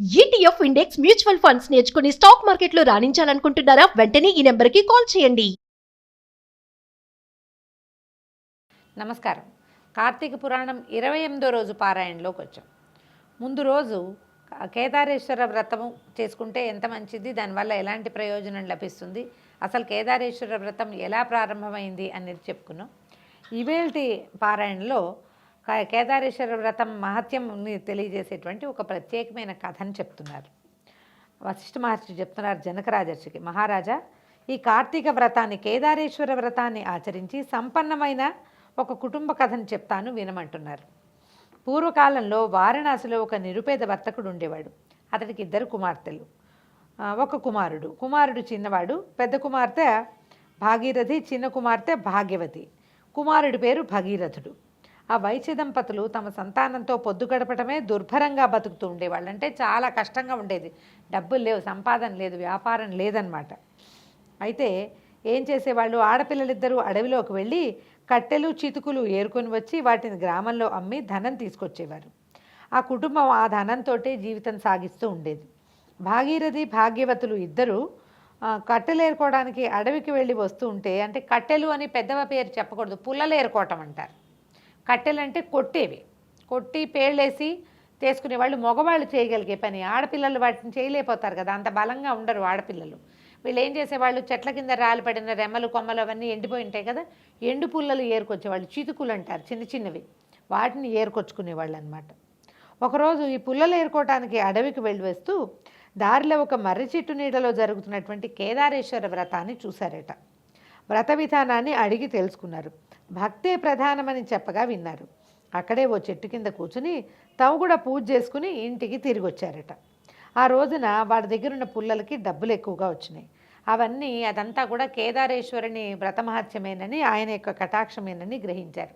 ETF index mutual funds నేర్చుకుని stock మార్కెట్లో రాణించాలనుకుంటున్నారా? వెంటనే ఈ నెంబర్కి కాల్ చేయండి. నమస్కారం. కార్తీక పురాణం 28వ రోజు పారాయణలోకి వచ్చాం. ముందు రోజు కేదారేశ్వర వ్రతము చేసుకుంటే ఎంత మంచిది, దానివల్ల ఎలాంటి ప్రయోజనం లభిస్తుంది, అసలు కేదారేశ్వర వ్రతం ఎలా ప్రారంభమైంది అనేది చెప్పుకున్నాం. ఇవేల్టి పారాయణలో కేదారేశ్వర వ్రతం మహత్యంని తెలియజేసేటువంటి ఒక ప్రత్యేకమైన కథను చెప్తున్నారు. వశిష్ఠ మహర్షి చెప్తున్నారు జనకరాజర్షికి, మహారాజా, ఈ కార్తీక వ్రతాన్ని, కేదారేశ్వర వ్రతాన్ని ఆచరించి సంపన్నమైన ఒక కుటుంబ కథను చెప్తాను వినమంటున్నారు. పూర్వకాలంలో వారణాసిలో ఒక నిరుపేద వర్తకుడు ఉండేవాడు. అతడికి 2 కుమార్తెలు, ఒక కుమారుడు చిన్నవాడు. పెద్ద కుమార్తె భాగీరథి, చిన్న కుమార్తె భాగ్యవతి. కుమారుడి పేరు భగీరథుడు. ఆ వైశ్య దంపతులు తమ సంతానంతో పొద్దు గడపటమే దుర్భరంగా బతుకుతూ ఉండేవాళ్ళు. అంటే చాలా కష్టంగా ఉండేది. డబ్బులు లేవు, సంపాదన లేదు, వ్యాపారం లేదనమాట. అయితే ఏం చేసేవాళ్ళు, ఆడపిల్లలిద్దరూ అడవిలోకి వెళ్ళి కట్టెలు చితుకులు ఏరుకొని వచ్చి వాటిని గ్రామంలో అమ్మి ధనం తీసుకొచ్చేవారు. ఆ కుటుంబం ఆ ధనంతో జీవితం సాగిస్తూ ఉండేది. భాగీరథి భాగ్యవతులు ఇద్దరు కట్టెలు ఏరుకోవడానికి అడవికి వెళ్ళి వస్తూ ఉంటే, అంటే కట్టెలు అని పెద్దవ పేరు చెప్పకూడదు, పుల్లలు ఏరుకోవటం అంటారు. కట్టెలు అంటే కొట్టి పేళ్ళేసి తీసుకునేవాళ్ళు. మగవాళ్ళు చేయగలిగే పని, ఆడపిల్లలు వాటిని చేయలేకపోతారు కదా, అంత బలంగా ఉండరు ఆడపిల్లలు. వీళ్ళు ఏం చేసేవాళ్ళు, చెట్ల కింద రాలి పడిన రెమ్మలు కొమ్మలు అవన్నీ ఎండిపోయి ఉంటాయి కదా, ఎండు పుల్లలు ఏరుకొచ్చేవాళ్ళు. చితుకులు అంటారు, చిన్న చిన్నవి, వాటిని ఏరుకొచ్చుకునేవాళ్ళు అనమాట. ఒకరోజు ఈ పుల్లలు ఏరుకోవటానికి అడవికి వెళ్ళి వస్తూ దారిలో ఒక మర్రి చెట్టు నీడలో జరుగుతున్నటువంటి కేదారేశ్వర వ్రతాన్ని చూశారట. వ్రత విధానాన్ని అడిగి తెలుసుకున్నారు. భక్తే ప్రధానమని చెప్పగా విన్నారు. అక్కడే ఓ చెట్టు కింద కూర్చుని తాము కూడా పూజ చేసుకుని ఇంటికి తిరిగి వచ్చారట. ఆ రోజున వాడి దగ్గర ఉన్న పుల్లలకి డబ్బులు ఎక్కువగా వచ్చినాయి. అదంతా కూడా కేదారేశ్వరుని వ్రతమహత్యమేనని, ఆయన యొక్క కటాక్షమేనని గ్రహించారు.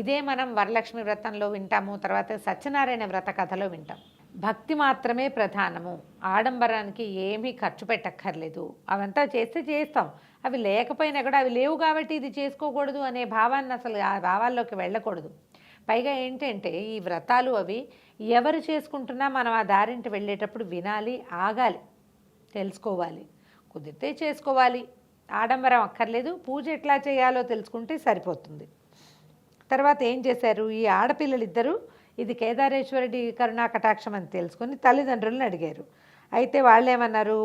ఇదే మనం వరలక్ష్మి వ్రతంలో వింటాము, తర్వాత సత్యనారాయణ వ్రత కథలో వింటాం. భక్తి మాత్రమే ప్రధానము, ఆడంబరానికి ఏమీ ఖర్చు పెట్టక్కర్లేదు, అవంతా చేస్తే చేస్తాం, అవి లేకపోయినా కూడా అవి లేవు కాబట్టి ఇది చేసుకోకూడదు అనే భావాన్ని, అసలు ఆ భావాల్లోకి వెళ్ళకూడదు. పైగా ఏంటంటే ఈ వ్రతాలు అవి ఎవరు చేసుకుంటున్నా మనం ఆ దారింటి వెళ్ళేటప్పుడు వినాలి, ఆగాలి, తెలుసుకోవాలి, కుదిరితే చేసుకోవాలి, ఆడంబరం అక్కర్లేదు, పూజ ఎట్లా చేయాలో తెలుసుకుంటే సరిపోతుంది. తర్వాత ఏం చేశారు, ఈ ఆడపిల్లలిద్దరూ ఇది కేదారేశ్వరుడి కరుణా కటాక్షం అని తెలుసుకొని తల్లిదండ్రులను అడిగారు. అయితే వాళ్ళేమన్నారు,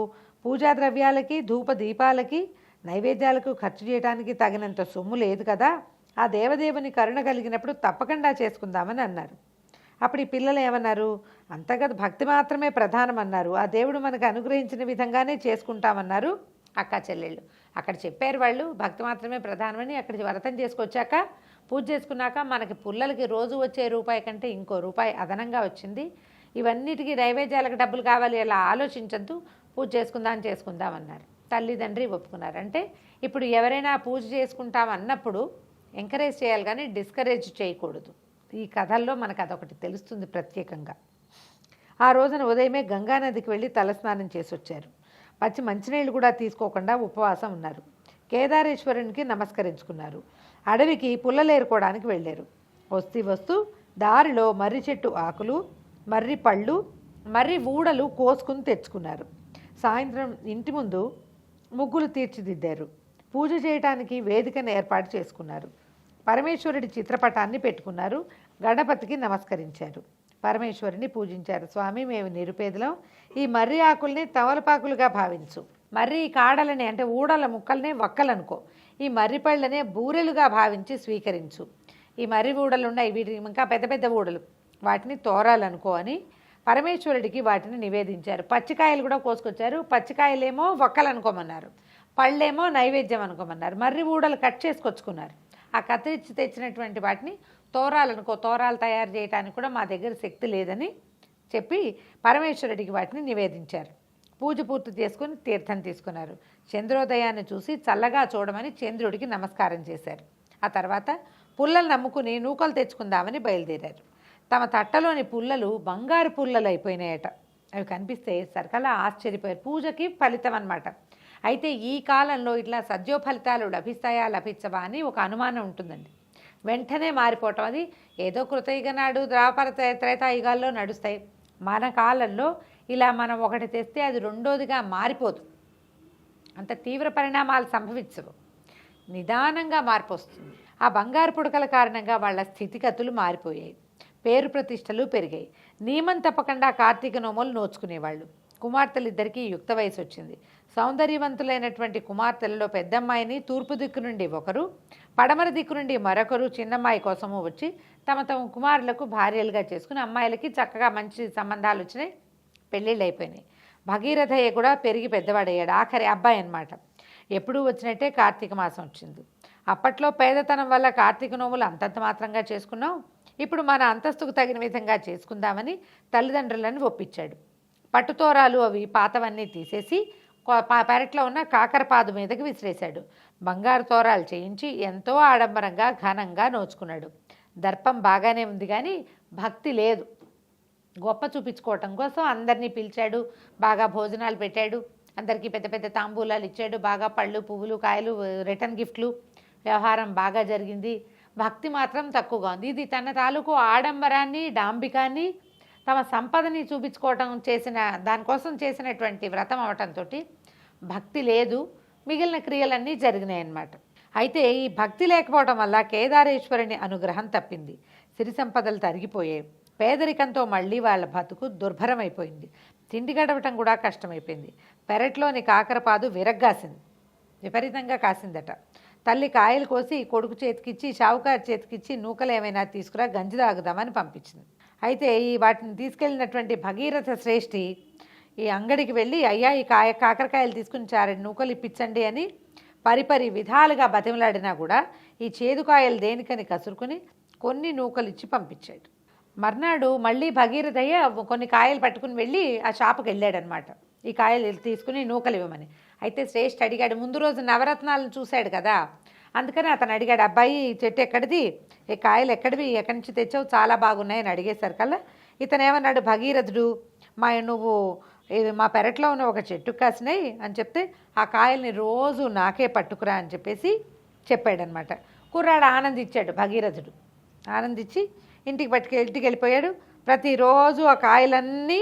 పూజా ద్రవ్యాలకి, ధూప దీపాలకి, నైవేద్యాలకు ఖర్చు చేయడానికి తగినంత సొమ్ము లేదు కదా, ఆ దేవదేవుని కరుణ కలిగినప్పుడు తప్పకుండా చేసుకుందామని అన్నారు. అప్పుడు ఈ పిల్లలు ఏమన్నారు, అంతగత భక్తి మాత్రమే ప్రధానం అన్నారు, ఆ దేవుడు మనకు అనుగ్రహించిన విధంగానే చేసుకుంటామన్నారు అక్క చెల్లెళ్ళు. అక్కడ చెప్పారు వాళ్ళు భక్తి మాత్రమే ప్రధానమని. అక్కడికి వ్రతం చేసుకొచ్చాక, పూజ చేసుకున్నాక మనకి పుల్లలకి రోజు వచ్చే రూపాయి కంటే ఇంకో రూపాయి అదనంగా వచ్చింది. ఇవన్నిటికీ నైవేద్యాలకు డబ్బులు కావాలి, అలా ఆలోచించద్దు, పూజ చేసుకుందామన్నారు. తల్లిదండ్రి ఒప్పుకున్నారు. అంటే ఇప్పుడు ఎవరైనా పూజ చేసుకుంటామన్నప్పుడు ఎంకరేజ్ చేయాలి కానీ డిస్కరేజ్ చేయకూడదు. ఈ కథల్లో మనకు అదొకటి తెలుస్తుంది ప్రత్యేకంగా. ఆ రోజున ఉదయమే గంగానదికి వెళ్ళి తలస్నానం చేసి వచ్చారు. మంచినీళ్ళు కూడా తీసుకోకుండా ఉపవాసం ఉన్నారు. కేదారేశ్వరునికి నమస్కరించుకున్నారు. అడవికి పుల్లలేరుకోవడానికి వెళ్ళారు. వస్తూ దారిలో మర్రి చెట్టు ఆకులు, మర్రి పళ్ళు, మర్రి ఊడలు కోసుకుని తెచ్చుకున్నారు. సాయంత్రం ఇంటి ముందు ముగ్గులు తీర్చిదిద్దారు. పూజ చేయటానికి వేదికను ఏర్పాటు చేసుకున్నారు. పరమేశ్వరుడి చిత్రపటాన్ని పెట్టుకున్నారు. గణపతికి నమస్కరించారు. పరమేశ్వరుని పూజించారు. స్వామి, మేము నిరుపేదలం, ఈ మర్రి ఆకుల్ని తమలపాకులుగా భావించు, మర్రి కాడలని అంటే ఊడల ముక్కల్ని వక్కలనుకో, ఈ మర్రి పళ్ళనే బూరెలుగా భావించి స్వీకరించు, ఈ మర్రి ఊడలు ఉన్నాయి, వీటి ఇంకా పెద్ద పెద్ద ఊడలు, వాటిని తోరాలనుకో అని పరమేశ్వరుడికి వాటిని నివేదించారు. పచ్చికాయలు కూడా కోసుకొచ్చారు. పచ్చికాయలేమో వక్కలనుకోమన్నారు, పళ్ళేమో నైవేద్యం అనుకోమన్నారు. మర్రి ఊడలు కట్ చేసుకొచ్చుకున్నారు. ఆ కత్తిరించి తెచ్చినటువంటి వాటిని తోరాలనుకో, తోరాలు తయారు చేయడానికి కూడా మా దగ్గర శక్తి లేదని చెప్పి పరమేశ్వరుడికి వాటిని నివేదించారు. పూజ పూర్తి చేసుకుని తీర్థం తీసుకున్నారు. చంద్రోదయాన్ని చూసి చల్లగా చూడమని చంద్రుడికి నమస్కారం చేశారు. ఆ తర్వాత పుల్లలు నమ్ముకుని నూకలు తెచ్చుకుందామని బయలుదేరారు. తమ తట్టలోని పుల్లలు బంగారు పుల్లలు అయిపోయినాయట. అవి కనిపిస్తే సరికలా ఆశ్చర్యపోయారు. పూజకి ఫలితం అన్నమాట. అయితే ఈ కాలంలో ఇట్లా సద్యో ఫలితాలు లభిస్తాయా లభించవా అని ఒక అనుమానం ఉంటుందండి. వెంటనే మారిపోవటం, అది ఏదో కృతయుగ నాడు ద్వాపర త్రేతాయుగాల్లో నడుస్తాయి. మన కాలంలో ఇలా మనం ఒకటి తెస్తే అది రెండోదిగా మారిపోదు, అంత తీవ్ర పరిణామాలు సంభవించవు, నిదానంగా మార్పు వస్తుంది. ఆ బంగారు పుడకల కారణంగా వాళ్ళ స్థితిగతులు మారిపోయాయి, పేరు ప్రతిష్టలు పెరిగాయి. నియమం తప్పకుండా కార్తీక నోములు నోచుకునేవాళ్ళు. కుమార్తెలిద్దరికీ యుక్త వయసు వచ్చింది. సౌందర్యవంతులైనటువంటి కుమార్తెలలో పెద్దమ్మాయిని తూర్పు దిక్కు నుండి ఒకరు, పడమర దిక్కు నుండి మరొకరు చిన్నమ్మాయి కోసము వచ్చి తమ కుమారులకు భార్యలుగా చేసుకుని అమ్మాయిలకి చక్కగా మంచి సంబంధాలు వచ్చినాయి, పెళ్ళిళ్ళు అయిపోయినాయి. భగీరథయ్య కూడా పెరిగి పెద్దవాడయ్యాడు, ఆఖరి అబ్బాయి అన్నమాట. ఎప్పుడూ వచ్చినట్టే కార్తీక మాసం వచ్చింది. అప్పట్లో పేదతనం వల్ల కార్తీక నోములు అంతంత మాత్రంగా చేసుకున్నాం, ఇప్పుడు మన అంతస్తుకు తగిన విధంగా చేసుకుందామని తల్లిదండ్రులను ఒప్పించాడు. పట్టుతోరాలు అవి పాతవన్నీ తీసేసి పెరట్లో ఉన్న కాకరపాదు మీదకి విసిరేశాడు. బంగారు తోరాలు చేయించి ఎంతో ఆడంబరంగా ఘనంగా నోచుకున్నాడు. దర్పం బాగానే ఉంది కానీ భక్తి లేదు. గొప్ప చూపించుకోవటం కోసం అందరినీ పిలిచాడు, బాగా భోజనాలు పెట్టాడు, అందరికీ పెద్ద పెద్ద తాంబూలాలు ఇచ్చాడు, బాగా పళ్ళు పువ్వులు కాయలు రిటర్న్ గిఫ్ట్లు, వ్యవహారం బాగా జరిగింది. భక్తి మాత్రం తక్కువగా ఉంది. ఇది తన తాలూకు ఆడంబరాన్ని డాంబికాన్ని తమ సంపదని చూపించుకోవటం దానికోసం చేసినటువంటి వ్రతం అవటంతో భక్తి లేదు, మిగిలిన క్రియలన్నీ జరిగినాయి అన్నమాట. అయితే ఈ భక్తి లేకపోవడం వల్ల కేదారేశ్వరుని అనుగ్రహం తప్పింది. సిరి సంపదలు తరిగిపోయాయి. పేదరికంతో మళ్ళీ వాళ్ళ బతుకు దుర్భరమైపోయింది. తిండి గడవటం కూడా కష్టమైపోయింది. పెరట్లోని కాకరపాదు విరగ్గాసింది, విపరీతంగా కాసిందట. తల్లి కాయలు కోసి కొడుకు చేతికిచ్చి షావుకారు చేతికిచ్చి నూకలు ఏమైనా తీసుకురా గంజి తాగుదామని పంపించింది. అయితే వాటిని తీసుకెళ్ళినటువంటి భగీరథ శ్రేష్ఠి ఈ అంగడికి వెళ్ళి అయ్యా ఈ కాకరకాయలు తీసుకుని 2 నూకలు ఇప్పించండి అని పరిపరి విధాలుగా బతిమలాడినా కూడా ఈ చేదుకాయలు దేనికని కసురుకుని కొన్ని నూకలు ఇచ్చి పంపించాడు. మర్నాడు మళ్ళీ భగీరథయ్య కొన్ని కాయలు పట్టుకుని వెళ్ళి ఆ షాపుకి వెళ్ళాడనమాట, ఈ కాయలు తీసుకుని నూకలు ఇవ్వమని. అయితే శ్రేష్ఠ అడిగాడు, ముందు రోజు నవరత్నాలను చూశాడు కదా, అందుకని అతను అడిగాడు, అబ్బాయి ఈ చెట్టు ఎక్కడిది, ఈ కాయలు ఎక్కడివి, ఎక్కడి నుంచి తెచ్చావు, చాలా బాగున్నాయని అడిగేసరికల్లా ఇతను ఏమన్నాడు, భగీరథుడు నువ్వు మా పెరట్లో ఉన్న ఒక చెట్టు కాసినాయి అని చెప్తే ఆ కాయల్ని రోజు నాకే పట్టుకురా అని చెప్పాడనమాట. కుర్రాడు ఆనందించాడు. భగీరథుడు ఆనందించి ఇంటికి వెళ్ళిపోయాడు. ప్రతిరోజు ఆ కాయలన్నీ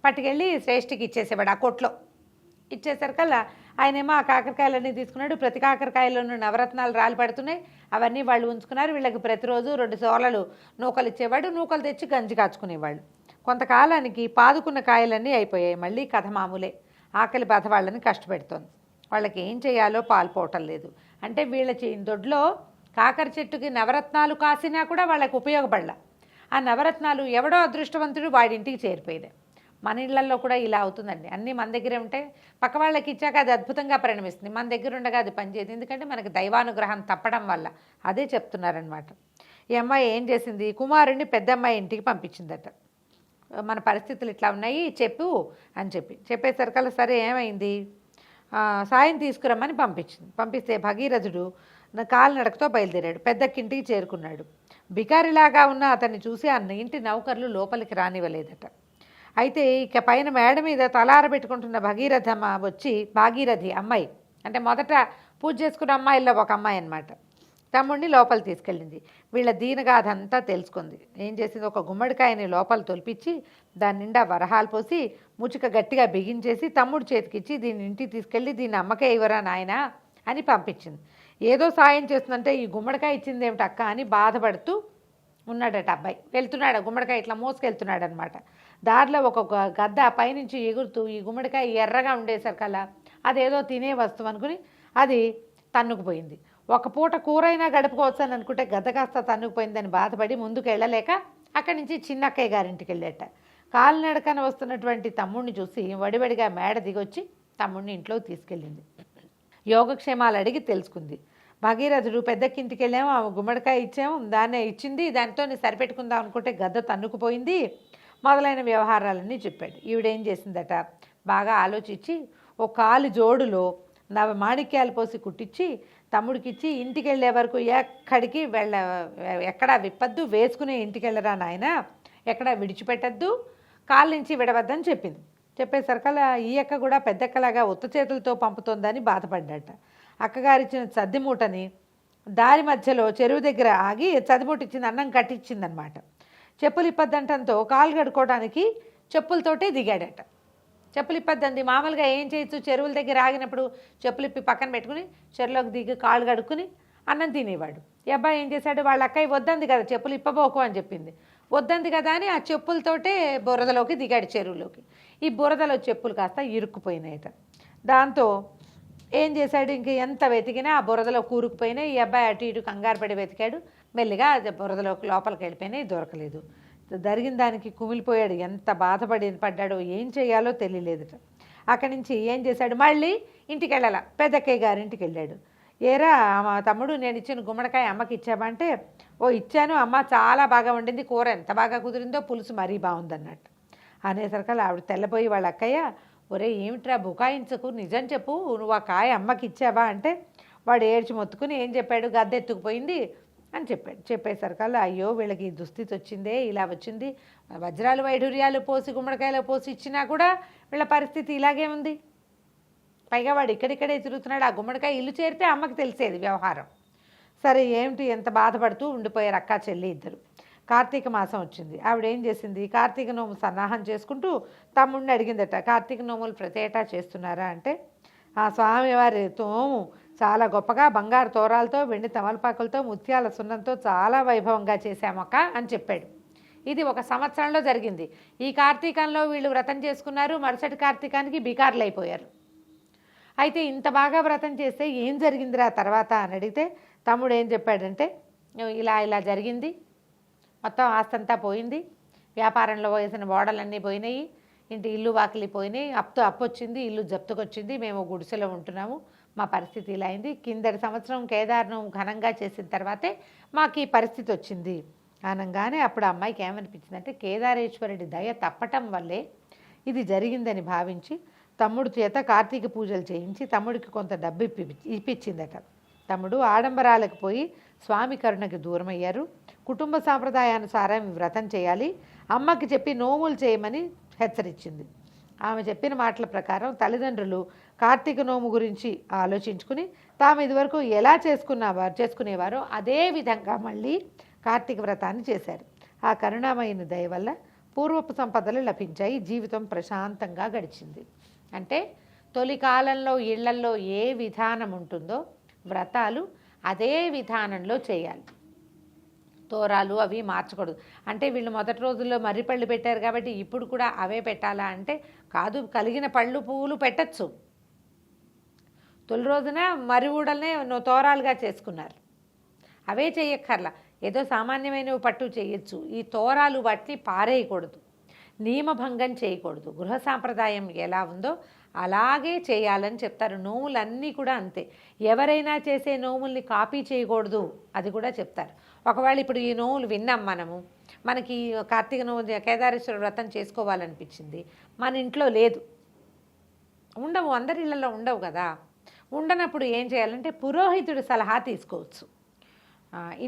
పట్టుకెళ్ళి శ్రేష్ఠికి ఇచ్చేసేవాడు. ఆ కొట్లో ఇచ్చేసరికల్లా ఆయనేమో ఆ కాకరకాయలన్నీ తీసుకున్నాడు. ప్రతి కాకరకాయలను నవరత్నాలు రాలి పడుతున్నాయి, అవన్నీ వాళ్ళు ఉంచుకున్నారు. వీళ్ళకి ప్రతిరోజు 2 సోలలు నూకలు ఇచ్చేవాడు. నూకలు తెచ్చి గంజి కాచుకునేవాళ్ళు. కొంతకాలానికి పాదుకున్న కాయలన్నీ అయిపోయాయి. మళ్ళీ కథ మామూలే. ఆకలి బాధ వాళ్ళని కష్టపెడుతోంది. వాళ్ళకి ఏం చేయాలో పాల్పోవటం లేదు. అంటే వీళ్ళ దొడ్లో కాకర చెట్టుకి నవరత్నాలు కాసినా కూడా వాళ్ళకి ఉపయోగపడలా. ఆ నవరత్నాలు ఎవడో అదృష్టవంతుడు వాడింటికి చేరిపోయింది. మన ఇళ్లలో కూడా ఇలా అవుతుందండి. అన్నీ మన దగ్గరే ఉంటే పక్క వాళ్ళకి ఇచ్చాక అది అద్భుతంగా పరిణమిస్తుంది, మన దగ్గర ఉండగా అది పనిచేయదు. ఎందుకంటే మనకి దైవానుగ్రహం తప్పడం వల్ల. అదే చెప్తున్నారనమాట. ఈ అమ్మాయి ఏం చేసింది, కుమారుడిని పెద్దమ్మాయి ఇంటికి పంపించిందట. మన పరిస్థితులు ఇట్లా ఉన్నాయి చెప్పు అని చెప్పేసరికల్లా సరే ఏమైంది, సాయం తీసుకురమ్మని పంపిస్తే భగీరథుడు కాలినడకతో బయలుదేరాడు. పెద్దక్కింటికి చేరుకున్నాడు. బికారిలాగా ఉన్న అతన్ని చూసి ఆ ఇంటి నౌకర్లు లోపలికి రానివ్వలేదట. అయితే ఇక పైన మేడ మీద తలారబెట్టుకుంటున్న భాగీరథి అమ్మాయి, అంటే మొదట పూజ చేసుకున్న అమ్మాయిల్లో ఒక అమ్మాయి అన్నమాట, తమ్ముడిని లోపల తీసుకెళ్ళింది. వీళ్ళ దీనగాథ అంతా తెలుసుకుంది. ఏం చేసింది, ఒక గుమ్మడికాయని లోపల తొలిపించి దాని నిండా వరహాలు పోసి ముచిక గట్టిగా బిగించేసి తమ్ముడు చేతికిచ్చి దీన్ని ఇంటికి తీసుకెళ్ళి దీన్ని అమ్మకే ఇవ్వరా నాయనా అని పంపించింది. ఏదో సాయం చేస్తుందంటే ఈ గుమ్మడికాయ ఇచ్చింది ఏమిటి అక్క అని బాధపడుతూ ఉన్నాడట అబ్బాయి. వెళ్తున్నాడు, గుమ్మడికాయ ఇట్లా మోసుకెళ్తున్నాడు అనమాట. దారిలో ఒక గద్ద పైనుంచి ఎగురుతూ ఈ గుమ్మడికాయ ఎర్రగా ఉండేసరికల్లా అదేదో తినే వస్తువు అనుకుని అది తన్నుకుపోయింది. ఒక పూట కూరైనా గడుపుకోవచ్చు అని అనుకుంటే గద్ద కాస్త తన్నుకుపోయిందని బాధపడి ముందుకు వెళ్ళలేక అక్కడి నుంచి చిన్నక్కయ్య గారింటికి వెళ్ళేట. కాలినడకన వస్తున్నటువంటి తమ్ముడిని చూసి వడివడిగా మేడ దిగొచ్చి తమ్ముడిని ఇంట్లోకి తీసుకెళ్ళింది. యోగక్షేమాలు అడిగి తెలుసుకుంది. భగీరథుడు పెద్దక్కింటికి వెళ్ళాము, ఆ గుమ్మడికాయ ఇచ్చాము, దాన్నే ఇచ్చింది, దానితో సరిపెట్టుకుందాం అనుకుంటే గద్ద తన్నుకుపోయింది మొదలైన వ్యవహారాలన్నీ చెప్పాడు. ఈవిడేం చేసిందట, బాగా ఆలోచించి ఓ కాలు జోడులో మాణిక్యాలు పోసి కుట్టించి తమ్ముడికిచ్చి ఇంటికి వెళ్ళే వరకు ఎక్కడా విప్పద్దు, వేసుకునే ఇంటికి వెళ్ళరా నాయన, ఎక్కడా విడిచిపెట్టద్దు, కాళ్ళ నుంచి విడవద్దని చెప్పింది. చెప్పేసరికల్లా ఈ అక్క కూడా పెద్దక్కలాగా ఉత్త చేతులతో పంపుతోందని బాధపడ్డట. అక్కగారిచ్చిన సద్దిమూటని దారి మధ్యలో చెరువు దగ్గర ఆగి చదిమూట ఇచ్చింది, అన్నం కట్టించిందనమాట. చెప్పులు ఇప్పద్దంటంతో కాలు కడుక్కోవడానికి చెప్పులతోటే దిగాడట. చెప్పులు ఇప్పద్దంది. మామూలుగా ఏం చేయొచ్చు, చెరువుల దగ్గర ఆగినప్పుడు చెప్పులు ఇప్పి పక్కన పెట్టుకుని చెరువులోకి దిగి కాళ్ళు కడుక్కుని అన్నం తినేవాడు. ఈ అబ్బాయి ఏం చేశాడు, వాళ్ళ అక్కయ్య వద్దంది కదా చెప్పులు ఇప్పబోకు అని చెప్పింది. వద్దంది కదా అని ఆ చెప్పులతోటే బురదలోకి దిగాడు చెరువులోకి. ఈ బురదలో చెప్పులు కాస్త ఇరుక్కుపోయినాయట. దాంతో ఏం చేశాడు, ఇంక ఎంత వెతికినా ఆ బురదలో కూరుకుపోయినాయి. ఈ అబ్బాయి అటు ఇటు కంగారు పడి వెతికాడు. మెల్లిగా అది బురదలోకి లోపలికి వెళ్ళిపోయినాయి, దొరకలేదు. జరిగిన దానికి కుమిలిపోయాడు. ఎంత పడ్డాడో ఏం చేయాలో తెలియలేదుట. అక్కడి నుంచి ఏం చేశాడు, మళ్ళీ ఇంటికి వెళ్ళాల, పెద్దక్కయ్య గారింటికి వెళ్ళాడు. ఏరా మా తమ్ముడు, నేను ఇచ్చిన గుమ్మడికాయ అమ్మకి ఇచ్చావా అంటే, ఓ ఇచ్చాను అమ్మ, చాలా బాగా వండింది, కూర ఎంత బాగా కుదిరిందో, పులుసు మరీ బాగుందన్నట్టు అనేసరికల్లా ఆవిడ తెల్లపోయి వాళ్ళ అక్కయ్య, ఒరే ఏమిట్రా బుకాయించకు, నిజం చెప్పు, నువ్వు ఆ కాయ అమ్మకి ఇచ్చావా అంటే వాడు ఏడ్చి మొత్తుకుని ఏం చెప్పాడు, గద్దెత్తుకుపోయింది అని చెప్పాడు. చెప్పేసరికల్లా అయ్యో వీళ్ళకి ఈ దుస్థితి వచ్చిందే, ఇలా వచ్చింది, వజ్రాలు వైఢూర్యాలు పోసి గుమ్మడికాయలు పోసి ఇచ్చినా కూడా వీళ్ళ పరిస్థితి ఇలాగే ఉంది. పైగా వాడు ఇక్కడిక్కడే తిరుగుతున్నాడు. ఆ గుమ్మడికాయ ఇల్లు చేరితే అమ్మకి తెలిసేది వ్యవహారం. సరే ఏమిటి, ఎంత బాధపడుతూ ఉండిపోయారు అక్క చెల్లి ఇద్దరు. కార్తీక మాసం వచ్చింది. ఆవిడ ఏం చేసింది, కార్తీక నోము సన్నాహం చేసుకుంటూ తమ్ముడిని అడిగిందట, కార్తీక నోములు ప్రతి ఏటా చేస్తున్నారా అంటే, ఆ స్వామివారి తోము చాలా గొప్పగా బంగారు తోరాలతో, వెండి తమలపాకులతో, ముత్యాల సున్నంతో చాలా వైభవంగా చేశామక్క అని చెప్పాడు. ఇది ఒక సంవత్సరంలో జరిగింది. ఈ కార్తీకంలో వీళ్ళు వ్రతం చేసుకున్నారు. మరుసటి కార్తీకానికి బికార్లు అయిపోయారు. అయితే ఇంత బాగా వ్రతం చేస్తే ఏం జరిగిందిరా తర్వాత అని అడిగితే తమ్ముడు ఏం చెప్పాడంటే, ఇలా ఇలా జరిగింది, మొత్తం ఆస్తంతా పోయింది, వ్యాపారంలో వేసిన ఓడలన్నీ పోయినాయి, ఇంటి ఇల్లు వాకిలి పోయినాయి, అప్పు వచ్చింది, ఇల్లు జప్తుకొచ్చింది, మేము గుడిసెలో ఉంటున్నాము, మా పరిస్థితి ఇలా అయింది, కిందటి సంవత్సరం కేదార్ను ఘనంగా చేసిన తర్వాతే మాకు ఈ పరిస్థితి వచ్చింది అనగానే అప్పుడు అమ్మాయికి ఏమనిపించిందంటే, కేదారేశ్వరుడి దయ తప్పటం వల్లే ఇది జరిగిందని భావించి తమ్ముడు చేత కార్తీక పూజలు చేయించి తమ్ముడికి కొంత డబ్బు ఇప్పించిందట. తమ్ముడు ఆడంబరాలకు పోయి స్వామి కరుణకి దూరమయ్యారు. కుటుంబ సాంప్రదాయానుసారం వ్రతం చేయాలి, అమ్మకి చెప్పి నోములు చేయమని హెచ్చరించింది. ఆమె చెప్పిన మాటల ప్రకారం తల్లిదండ్రులు కార్తీక నోము గురించి ఆలోచించుకుని తాము ఇదివరకు ఎలా చేసుకునేవారో అదే విధంగా మళ్ళీ కార్తీక వ్రతాన్ని చేశారు. ఆ కరుణామయుని దయ వల్ల పూర్వపు సంపదలు లభించాయి, జీవితం ప్రశాంతంగా గడిచింది. అంటే తొలి కాలంలో ఇళ్లల్లో ఏ విధానం ఉంటుందో వ్రతాలు అదే విధానంలో చేయాలి. తోరాలు అవి మార్చకూడదు. అంటే వీళ్ళు మొదటి రోజుల్లో మర్రి పళ్ళు పెట్టారు కాబట్టి ఇప్పుడు కూడా అవే పెట్టాలా అంటే కాదు, కలిగిన పళ్ళు పువ్వులు పెట్టచ్చు. తొలి రోజున మర్రి ఊడల్నే తోరాలుగా చేసుకున్నారు, అవే చేయక్కర్లా, ఏదో సామాన్యమైనవి పట్టు చేయొచ్చు. ఈ తోరాలు వాటిని పారేయకూడదు, నియమభంగం చేయకూడదు. గృహ సాంప్రదాయం ఎలా ఉందో అలాగే చేయాలని చెప్తారు. నోములన్నీ కూడా అంతే. ఎవరైనా చేసే నోముల్ని కాపీ చేయకూడదు, అది కూడా చెప్తారు. ఒకవేళ ఇప్పుడు ఈ నోములు విన్నాం మనకి కార్తీక నోము కేదారేశ్వర వ్రతం చేసుకోవాలనిపించింది, మన ఇంట్లో లేదు, ఉండవు, అందరి ఇళ్లలో ఉండవు కదా. ఉండనప్పుడు ఏం చేయాలంటే పురోహితుడి సలహా తీసుకోవచ్చు,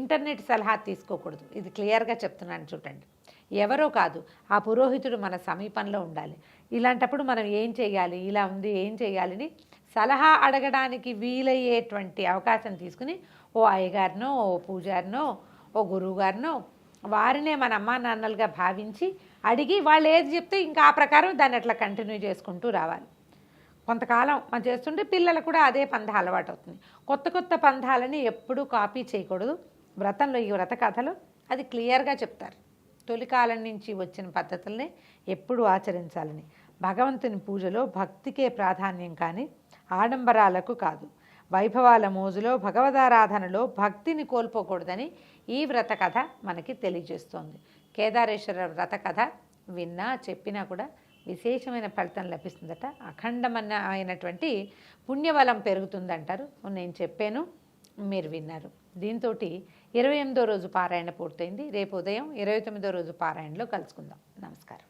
ఇంటర్నెట్ సలహా తీసుకోకూడదు. ఇది క్లియర్గా చెప్తున్నాను చూడండి. ఎవరో కాదు, ఆ పురోహితుడు మన సమీపంలో ఉండాలి. ఇలాంటప్పుడు మనం ఏం చేయాలి, ఇలా ఉంది ఏం చేయాలని సలహా అడగడానికి వీలయ్యేటువంటి అవకాశం తీసుకుని ఓ అయ్యగారినో, ఓ పూజారినో, ఓ గురువుగారినో వారినే మన అమ్మా నాన్నలుగా భావించి అడిగి వాళ్ళు ఏది చెప్తే ఇంకా ఆ ప్రకారం దాన్ని అట్లా కంటిన్యూ చేసుకుంటూ రావాలి. కొంతకాలం మనం చేస్తుంటే పిల్లలు కూడా అదే పంథ అలవాటు అవుతుంది. కొత్త కొత్త పంథాలని ఎప్పుడూ కాపీ చేయకూడదు. వ్రతంలో ఈ వ్రత కథలో అది క్లియర్గా చెప్తారు. తొలికాలం నుంచి వచ్చిన పద్ధతులనే ఎప్పుడూ ఆచరించాలని. భగవంతుని పూజలో భక్తికే ప్రాధాన్యం కానీ ఆడంబరాలకు కాదు. వైభవాల మోజులో భగవదారాధనలో భక్తిని కోల్పోకూడదని ఈ వ్రత కథ మనకి తెలియజేస్తోంది. కేదారేశ్వర వ్రత కథ విన్నా చెప్పినా కూడా విశేషమైన ఫలితం లభిస్తుందట. అఖండమైనటువంటి పుణ్యబలం పెరుగుతుందంటారు. నేను చెప్పాను, మీరు విన్నారు. దీంతో 28వ రోజు పారాయణ పూర్తయింది. రేపు ఉదయం 29వ రోజు పారాయణలో కలుసుకుందాం. నమస్కారం.